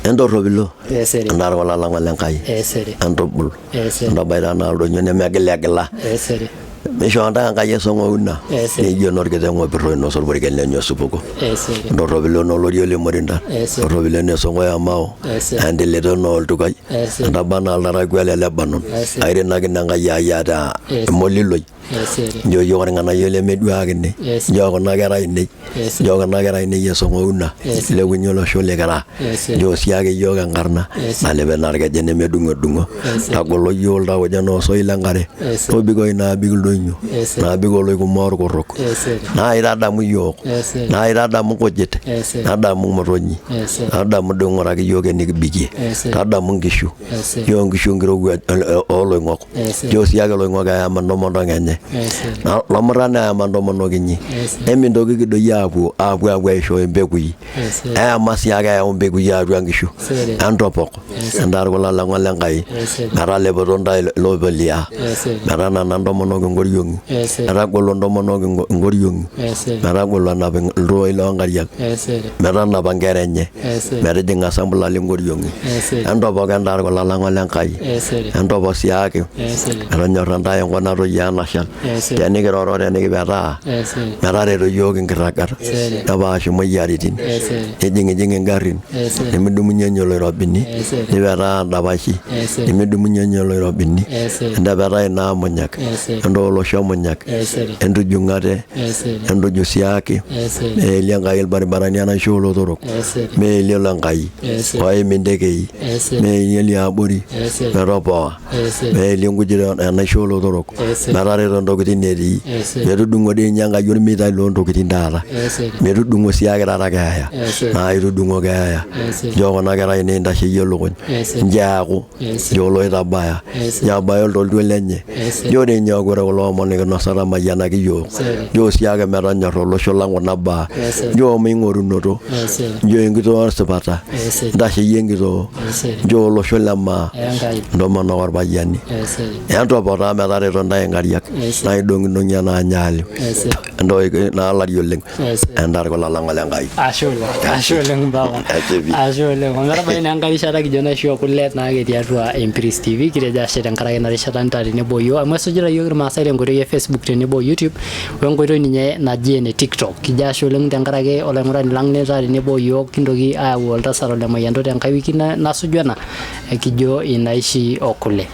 Endorovilo. Andar wala langalenkai. Andobul. Ndabaira na aldo nyone megelegela. Misho anda ngaye songo una. Ni jonor ke zango biro no sol borgel nyo supuko. Ndorobilo no lorio le morinda. Ndorobilo ne songo ya mao. Ande le don no tukai. Ndabana lara gwele lebanon. Aire naginanga ya da molilo. Yo ngana yele medwa gene. Yo nagara ine. Yo nagara ine yesongo una. Le winyolo shole gara. Yo siage yo ngarna. Ale benar ga jene medungo dungo. Tagolo yol da wajano so ilangare. To bigo ina bigul na bigolo ko mor ko rok na ira da mu yok na ira da mu ko jete na da mu moroni na da mu do ngora ki yoge ni bigi na da mu gishu yo gishu ngiro olo ngok jo siaga lo ngoga ya mando mondo ngene na lamrana ya mando mondo ginyi emi ndo gi do yabu abu sho embegu yi masiaga ya embegu ya ngishu antopoko ndar ko la ngala ngai ngara le boronda lo belia ngara na ndo mono ngoriyong aragolo ndo mono ngoriyong aragolo na ro ilo ngariya merana bangerenye merede ngasambula le ngoriyong ando bagandar ko la ngala ngai ando bosiake aranyoranda yang wana ro yana shal yani gero ro ne gebara merare ro yogi ngiragar aba shi moyaridin jingi ngarin emidu munyanyolo robini ibara dabashi emidu munyanyolo robini ndabara na monyak ndo lo shomonyak endo jungate endo jusiaki lianga el barbarani ana sholo dorok me liangai wai mindegei me yeli aburi robo me liangu jira ana sholo dorok marare ndo gidinedi medu dungo de nyanga yoni mita londo gidindara medu dungo siaga raga na iru dungo gaya jogo na gara ine ndashi yolo gon njaago yolo ida baya ya bayol dol dulenye jode nyago lo mone no sara mayana ki yo siaga meranya rolo sholango naba yo mingoru noto yo ngito sabata ndashi yengito yo lo sholama ndo mano war bayani yanto bora merare ronda ngariak na idong no nyana nyali ndo na la yoleng andar ko la langalangai ashole baba ashole ngara bayina ngari shara kijona shio kulet na ge diarwa Empress TV kireja shedan kara na reshatan tari ne boyo amasojira yogur masare ngore ye Facebook ne bo YouTube wengoiro ninye na jene TikTok kijasho leng tangarage ole ngora langne tari ne boyo kindogi a wolta saro le mayando tankai wiki na sujwana kijo inaishi okule.